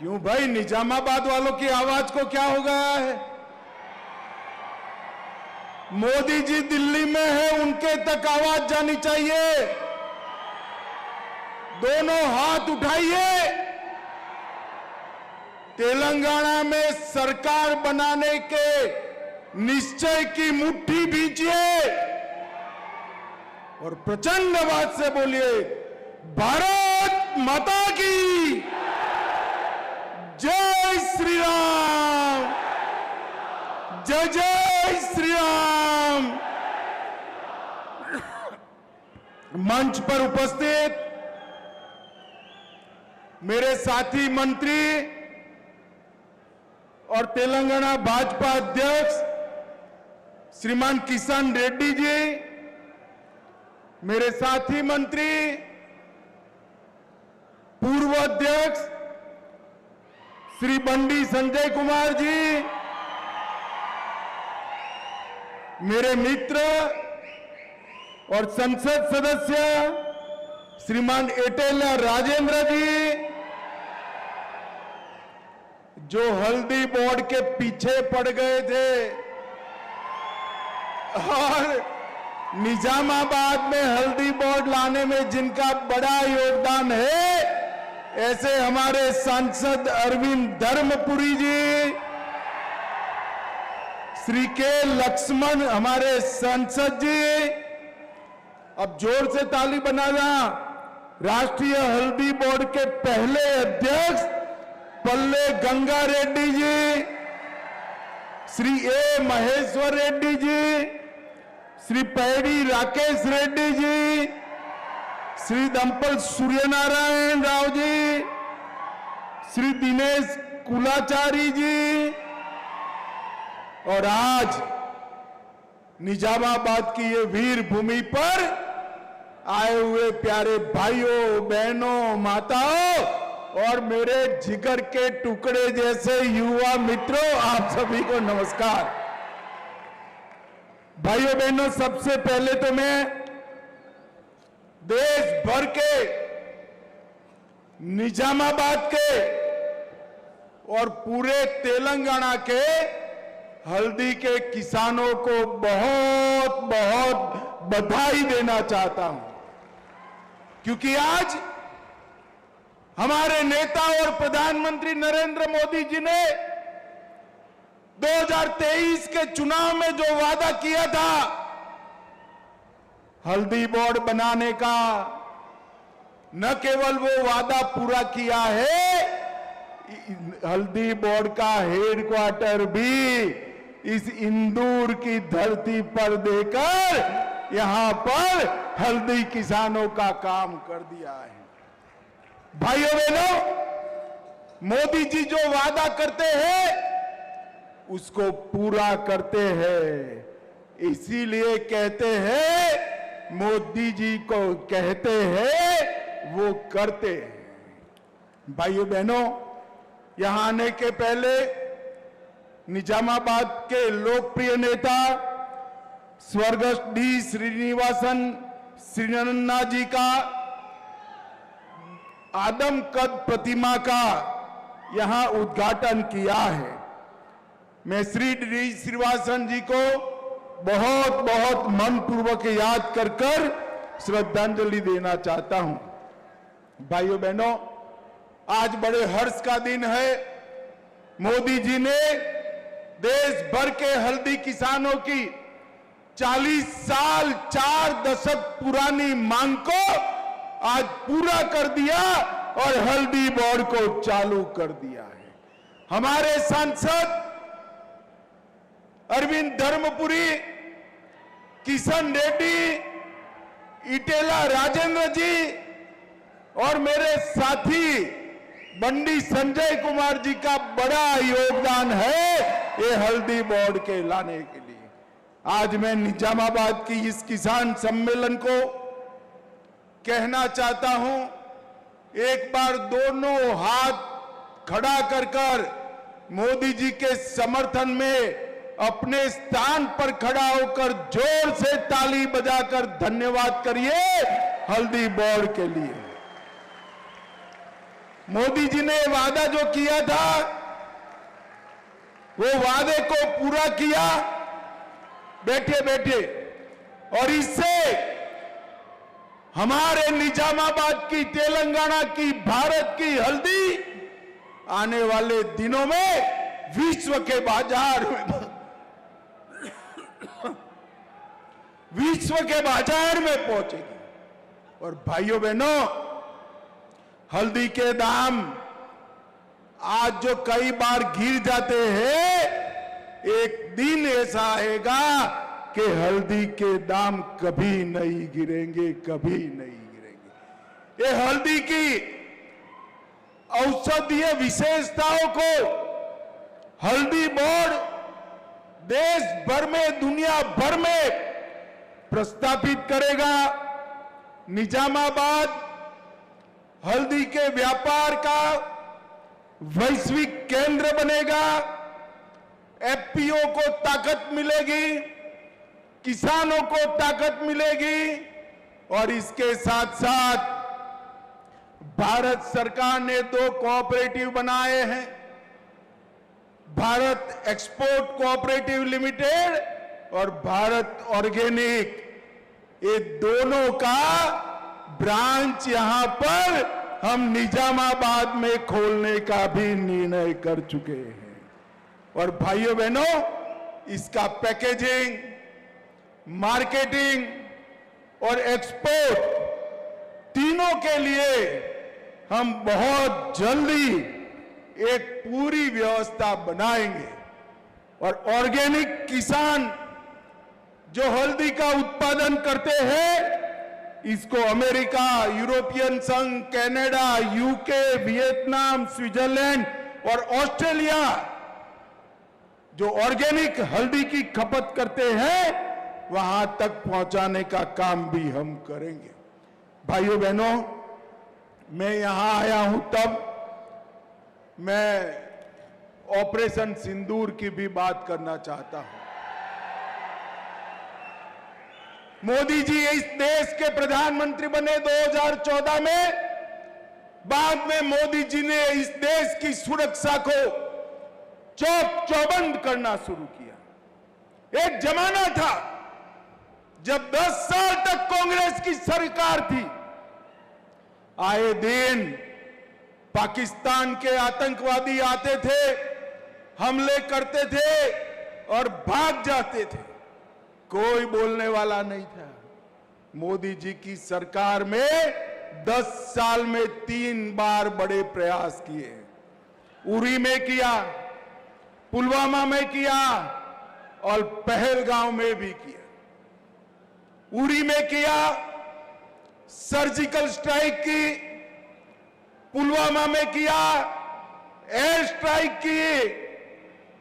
क्यों भाई, निजामाबाद वालों की आवाज को क्या हो गया है? मोदी जी दिल्ली में है, उनके तक आवाज जानी चाहिए। दोनों हाथ उठाइए, तेलंगाना में सरकार बनाने के निश्चय की मुट्ठी भींचिए और प्रचंड आवाज से बोलिए, भारत माता की जय श्री राम, जय जय श्री राम। मंच पर उपस्थित मेरे साथी मंत्री और तेलंगाना भाजपा अध्यक्ष श्रीमान किशन रेड्डी जी, मेरे साथी मंत्री पूर्व अध्यक्ष श्री बंडी संजय कुमार जी, मेरे मित्र और संसद सदस्य श्रीमान एटेला राजेंद्र जी, जो हल्दी बोर्ड के पीछे पड़ गए थे और निजामाबाद में हल्दी बोर्ड लाने में जिनका बड़ा योगदान है, ऐसे हमारे सांसद अरविंद धर्मपुरी जी, श्री के लक्ष्मण हमारे सांसद जी। अब जोर से ताली बजाना। राष्ट्रीय हल्दी बोर्ड के पहले अध्यक्ष पल्ले गंगा रेड्डी जी, श्री ए महेश्वर रेड्डी जी, श्री पैडी राकेश रेड्डी जी, श्री दंपल सूर्यनारायण राव जी, श्री दिनेश कुलाचारी जी, और आज निजामाबाद की ये वीर भूमि पर आए हुए प्यारे भाइयों, बहनों, माताओं और मेरे जिगर के टुकड़े जैसे युवा मित्रों, आप सभी को नमस्कार। भाइयों बहनों, सबसे पहले तो मैं देश भर के, निजामाबाद के और पूरे तेलंगाना के हल्दी के किसानों को बहुत बहुत बधाई देना चाहता हूं, क्योंकि आज हमारे नेता और प्रधानमंत्री नरेंद्र मोदी जी ने 2023 के चुनाव में जो वादा किया था हल्दी बोर्ड बनाने का, न केवल वो वादा पूरा किया है, हल्दी बोर्ड का हेडक्वार्टर भी इस इंदौर की धरती पर देकर यहां पर हल्दी किसानों का काम कर दिया है। भाइयों बहनों, मोदी जी जो वादा करते हैं उसको पूरा करते हैं, इसीलिए कहते हैं मोदी जी को कहते हैं वो करते हैं। भाइयों बहनों, यहां आने के पहले निजामाबाद के लोकप्रिय नेता स्वर्गस्थ डी श्रीनिवासन श्रीनन्ना जी का आदम कद प्रतिमा का यहां उद्घाटन किया है। मैं श्री डी श्रीनिवासन जी को बहुत बहुत मनपूर्वक याद कर श्रद्धांजलि देना चाहता हूं। भाइयों बहनों, आज बड़े हर्ष का दिन है। मोदी जी ने देश भर के हल्दी किसानों की 40 साल 4 दशक पुरानी मांग को आज पूरा कर दिया और हल्दी बोर्ड को चालू कर दिया है। हमारे सांसद अरविंद धर्मपुरी, किशन रेड्डी, इटेला राजेंद्र जी और मेरे साथी बंडी संजय कुमार जी का बड़ा योगदान है ये हल्दी बोर्ड के लाने के लिए। आज मैं निजामाबाद की इस किसान सम्मेलन को कहना चाहता हूं, एक बार दोनों हाथ खड़ा कर मोदी जी के समर्थन में अपने स्थान पर खड़ा होकर जोर से ताली बजाकर धन्यवाद करिए हल्दी बोर्ड के लिए। मोदी जी ने वादा जो किया था वो वादे को पूरा किया बैठे बैठे, और इससे हमारे निजामाबाद की, तेलंगाना की, भारत की हल्दी आने वाले दिनों में विश्व के बाजार में पहुंचेगी। और भाइयों बहनों, हल्दी के दाम आज जो कई बार गिर जाते हैं, एक दिन ऐसा आएगा कि हल्दी के दाम कभी नहीं गिरेंगे, कभी नहीं गिरेंगे। ये हल्दी की औषधीय विशेषताओं को हल्दी बोर्ड देश भर में, दुनिया भर में प्रस्थापित करेगा। निजामाबाद हल्दी के व्यापार का वैश्विक केंद्र बनेगा। एफपीओ को ताकत मिलेगी, किसानों को ताकत मिलेगी, और इसके साथ साथ भारत सरकार ने 2 कोऑपरेटिव बनाए हैं, भारत एक्सपोर्ट कोऑपरेटिव लिमिटेड और भारत ऑर्गेनिक। ये दोनों का ब्रांच यहां पर हम निजामाबाद में खोलने का भी निर्णय कर चुके हैं। और भाइयों बहनों, इसका पैकेजिंग, मार्केटिंग और एक्सपोर्ट तीनों के लिए हम बहुत जल्दी एक पूरी व्यवस्था बनाएंगे। और ऑर्गेनिक किसान जो हल्दी का उत्पादन करते हैं, इसको अमेरिका, यूरोपियन संघ, कनाडा, यूके, वियतनाम, स्विट्जरलैंड और ऑस्ट्रेलिया जो ऑर्गेनिक हल्दी की खपत करते हैं, वहां तक पहुंचाने का काम भी हम करेंगे। भाइयों बहनों, मैं यहां आया हूं तब मैं ऑपरेशन सिंदूर की भी बात करना चाहता हूं। मोदी जी इस देश के प्रधानमंत्री बने 2014 में। बाद में मोदी जी ने इस देश की सुरक्षा को चौक चौबंद करना शुरू किया। एक जमाना था जब 10 साल तक कांग्रेस की सरकार थी, आए दिन पाकिस्तान के आतंकवादी आते थे, हमले करते थे और भाग जाते थे, कोई बोलने वाला नहीं था। मोदी जी की सरकार में 10 साल में 3 बार बड़े प्रयास किए। उरी में किया, पुलवामा में किया और पहलगांव में भी किया। उरी में किया, सर्जिकल स्ट्राइक की, पुलवामा में किया, एयर स्ट्राइक की,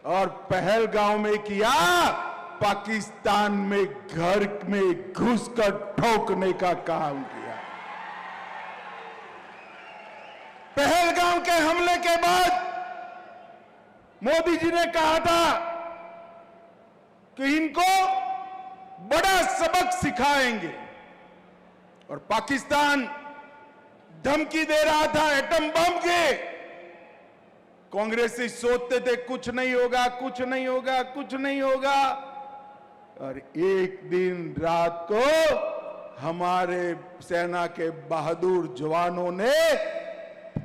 और पहलगांव में किया, पाकिस्तान में घर में घुसकर ठोकने का काम किया। पहलगांव के हमले के बाद मोदी जी ने कहा था कि इनको बड़ा सबक सिखाएंगे, और पाकिस्तान धमकी दे रहा था एटम बम के। कांग्रेसी सोचते थे कुछ नहीं होगा, कुछ नहीं होगा, कुछ नहीं होगा, और एक दिन रात को हमारे सेना के बहादुर जवानों ने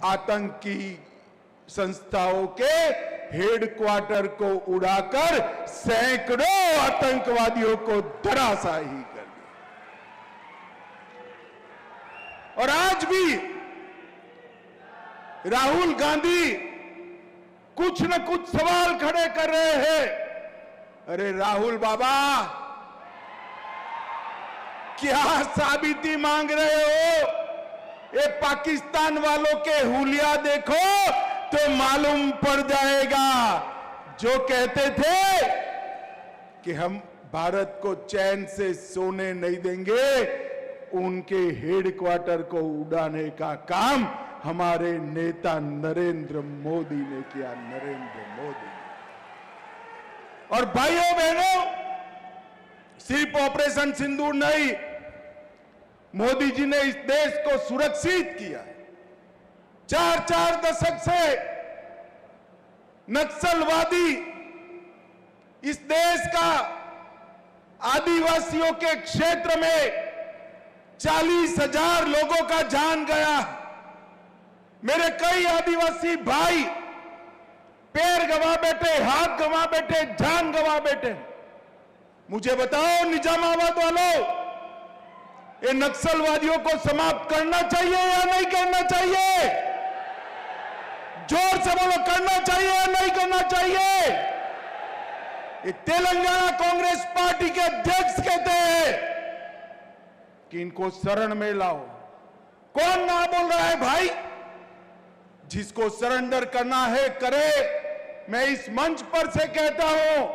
आतंकी संस्थाओं के हेडक्वार्टर को उड़ाकर सैकड़ों आतंकवादियों को धराशायी कर दिया। और आज भी राहुल गांधी कुछ न कुछ सवाल खड़े कर रहे हैं। अरे राहुल बाबा, क्या साबिती मांग रहे हो? ये पाकिस्तान वालों के हुलिया देखो तो मालूम पड़ जाएगा। जो कहते थे कि हम भारत को चैन से सोने नहीं देंगे, उनके हेडक्वार्टर को उड़ाने का काम हमारे नेता नरेंद्र मोदी ने किया। नरेंद्र मोदी। और भाइयों बहनों, सिर्फ ऑपरेशन सिंदूर नहीं, मोदी जी ने इस देश को सुरक्षित किया। 4 दशक से नक्सलवादी इस देश का आदिवासियों के क्षेत्र में 40,000 लोगों का जान गया। मेरे कई आदिवासी भाई पैर गंवा बैठे, हाथ गंवा बैठे, जान गंवा बैठे। मुझे बताओ निजामाबाद वालों, ये नक्सलवादियों को समाप्त करना चाहिए या नहीं करना चाहिए? जोर से बोलो, करना चाहिए या नहीं करना चाहिए? ये तेलंगाना कांग्रेस पार्टी के अध्यक्ष कहते हैं कि इनको शरण में लाओ। कौन ना बोल रहा है भाई? जिसको सरेंडर करना है करे। मैं इस मंच पर से कहता हूं,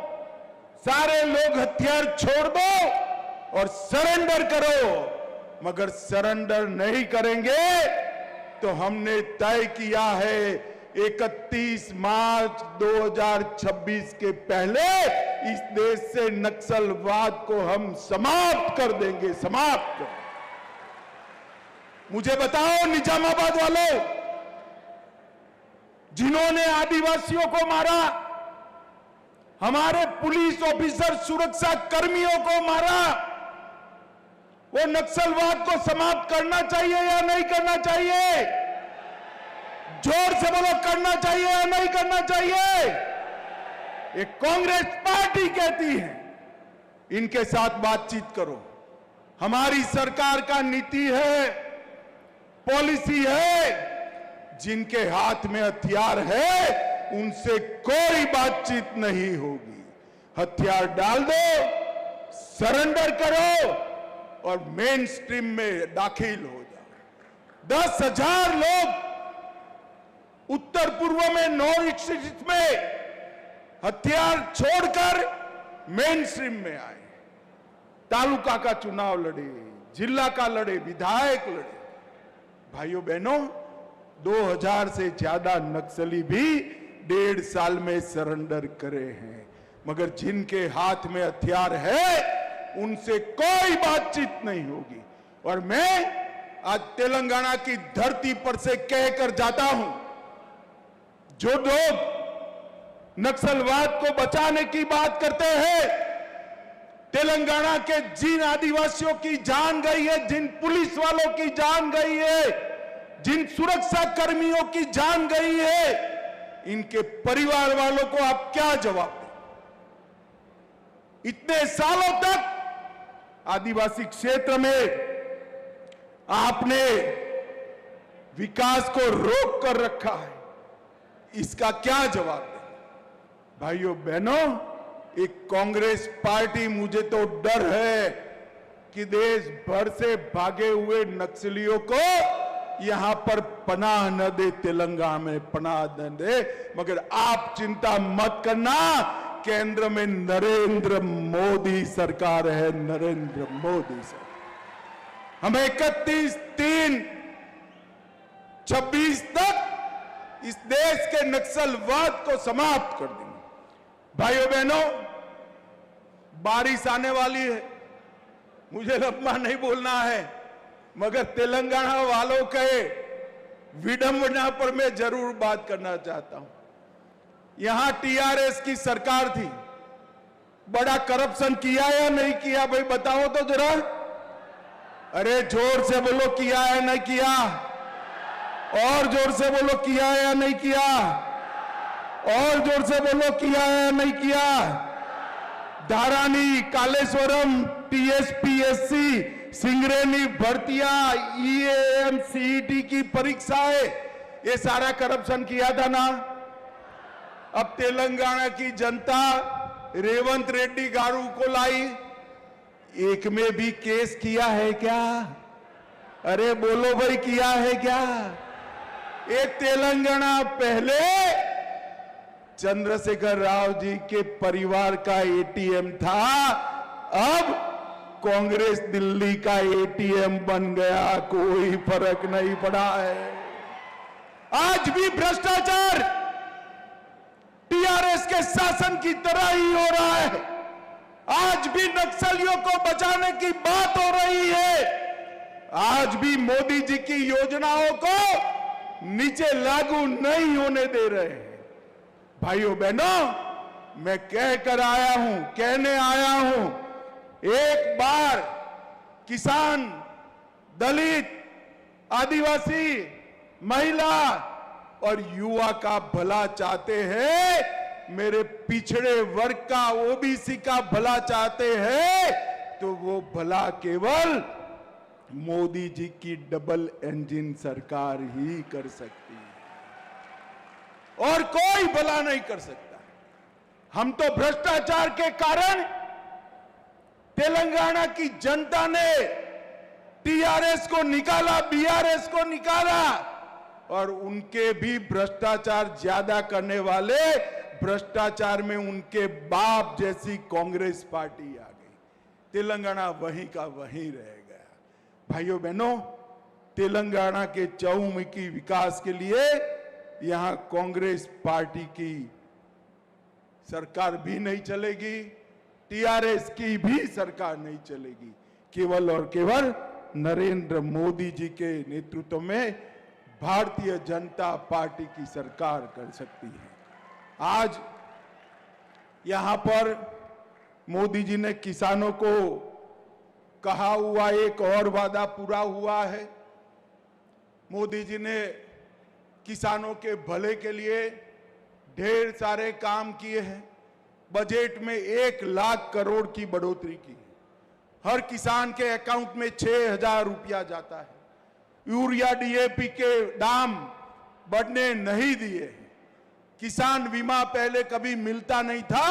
सारे लोग हथियार छोड़ दो और सरेंडर करो। मगर सरेंडर नहीं करेंगे तो हमने तय किया है 31 मार्च 2026 के पहले इस देश से नक्सलवाद को हम समाप्त कर देंगे, समाप्त। मुझे बताओ निजामाबाद वालों, जिन्होंने आदिवासियों को मारा, हमारे पुलिस ऑफिसर, सुरक्षा कर्मियों को मारा, वो नक्सलवाद को समाप्त करना चाहिए या नहीं करना चाहिए? जोर से बोलो, करना चाहिए या नहीं करना चाहिए? ये कांग्रेस पार्टी कहती है इनके साथ बातचीत करो। हमारी सरकार का नीति है, पॉलिसी है, जिनके हाथ में हथियार है उनसे कोई बातचीत नहीं होगी। हथियार डाल दो, सरेंडर करो और मेन स्ट्रीम में दाखिल हो जाओ। 10,000 लोग उत्तर पूर्व में, नॉर्थ ईस्ट में हथियार छोड़कर मेन स्ट्रीम में आए। तालुका का चुनाव लड़े, जिला का लड़े, विधायक लड़े। भाइयों बहनों, 2000 से ज्यादा नक्सली भी 1.5 साल में सरेंडर करे हैं। मगर जिनके हाथ में हथियार है उनसे कोई बातचीत नहीं होगी। और मैं आज तेलंगाना की धरती पर से कहकर जाता हूं, जो लोग नक्सलवाद को बचाने की बात करते हैं, तेलंगाना के जिन आदिवासियों की जान गई है, जिन पुलिस वालों की जान गई है, जिन सुरक्षा कर्मियों की जान गई है, इनके परिवार वालों को आप क्या जवाब दें? इतने सालों तक आदिवासी क्षेत्र में आपने विकास को रोक कर रखा है, इसका क्या जवाब दें? भाइयों बहनों, एक कांग्रेस पार्टी, मुझे तो डर है कि देश भर से भागे हुए नक्सलियों को यहां पर पनाह न दे, तेलंगाना में पनाह न दे। मगर आप चिंता मत करना, केंद्र में नरेंद्र मोदी सरकार है, नरेंद्र मोदी सरकार। हम 31/3/26 तक इस देश के नक्सलवाद को समाप्त कर देंगे। भाइयों बहनों, बारिश आने वाली है, मुझे लंबा नहीं बोलना है, मगर तेलंगाना वालों के विडंबना पर मैं जरूर बात करना चाहता हूं। यहां टीआरएस की सरकार थी, बड़ा करप्शन किया या नहीं किया भाई बताओ तो जरा। अरे जोर से बोलो, किया है नहीं किया? और जोर से बोलो, किया है या नहीं किया? और जोर से बोलो, किया है या नहीं किया? धारानी, कालेश्वरम, टीएसपीएससी, सिंगरेनी भर्तियां, ईएएम, सीईटी की परीक्षाएं, ये सारा करप्शन किया था ना। अब तेलंगाना की जनता रेवंत रेड्डी गारू को लाई, एक में भी केस किया है क्या? अरे बोलो भाई, किया है क्या? ये तेलंगाना पहले चंद्रशेखर राव जी के परिवार का एटीएम था, अब कांग्रेस दिल्ली का एटीएम बन गया, कोई फर्क नहीं पड़ा है। आज भी भ्रष्टाचार टीआरएस के शासन की तरह ही हो रहा है। आज भी नक्सलियों को बचाने की बात हो रही है। आज भी मोदी जी की योजनाओं को नीचे लागू नहीं होने दे रहे हैं। भाइयों बहनों, मैं कहने आया हूं, एक बार किसान, दलित, आदिवासी, महिला और युवा का भला चाहते हैं, मेरे पिछड़े वर्ग का, ओबीसी का भला चाहते हैं, तो वो भला केवल मोदी जी की डबल इंजन सरकार ही कर सकती है और कोई भला नहीं कर सकता। हम तो भ्रष्टाचार के कारण तेलंगाना की जनता ने टीआरएस को निकाला, बीआरएस को निकाला, और उनके भी भ्रष्टाचार ज्यादा करने वाले भ्रष्टाचार में उनके बाप जैसी कांग्रेस पार्टी आ गई। तेलंगाना वहीं का वहीं रह गया। भाइयों बहनों, तेलंगाना के चहुमुखी विकास के लिए यहां कांग्रेस पार्टी की सरकार भी नहीं चलेगी, टीआरएस की भी सरकार नहीं चलेगी। केवल और केवल नरेंद्र मोदी जी के नेतृत्व में भारतीय जनता पार्टी की सरकार कर सकती है। आज यहां पर मोदी जी ने किसानों को कहा हुआ एक और वादा पूरा हुआ है। मोदी जी ने किसानों के भले के लिए ढेर सारे काम किए हैं। बजट में 1 लाख करोड़ की बढ़ोतरी की है। हर किसान के अकाउंट में 6,000 रुपया जाता है। यूरिया, डीएपी के दाम बढ़ने नहीं दिए। किसान बीमा पहले कभी मिलता नहीं था,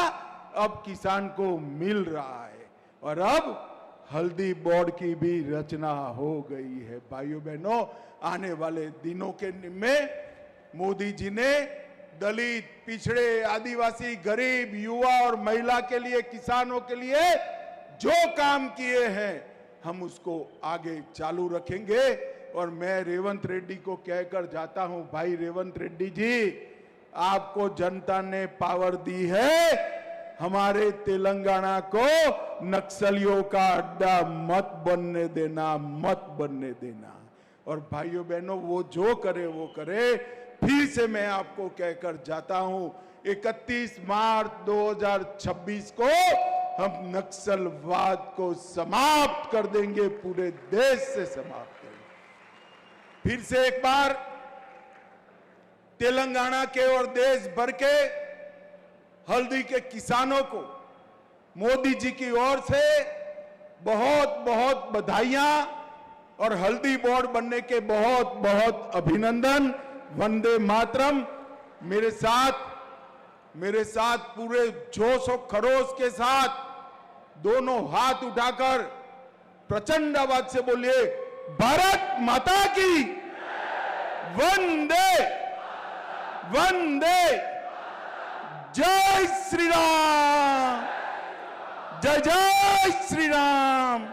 अब किसान को मिल रहा है। और अब हल्दी बोर्ड की भी रचना हो गई है। भाइयों बहनों, आने वाले दिनों के में मोदी जी ने दलित, पिछड़े, आदिवासी, गरीब, युवा और महिला के लिए, किसानों के लिए जो काम किए हैं, हम उसको आगे चालू रखेंगे। और मैं रेवंत रेड्डी को कहकर जाता हूं, भाई रेवंत रेड्डी जी, आपको जनता ने पावर दी है, हमारे तेलंगाना को नक्सलियों का अड्डा मत बनने देना, मत बनने देना। और भाइयों बहनों, वो जो करे वो करे। फिर से मैं आपको कहकर जाता हूं, 31 मार्च 2026 को हम नक्सलवाद को समाप्त कर देंगे, पूरे देश से समाप्त करेंगे। फिर से एक बार तेलंगाना के और देश भर के हल्दी के किसानों को मोदी जी की ओर से बहुत बहुत बधाइयां और हल्दी बोर्ड बनने के बहुत बहुत अभिनंदन। वंदे मातरम। मेरे साथ पूरे जोश और खरोश के साथ दोनों हाथ उठाकर प्रचंड आवाज से बोलिए, भारत माता की वंदे वंदे। जय श्री राम, जय जय श्री राम।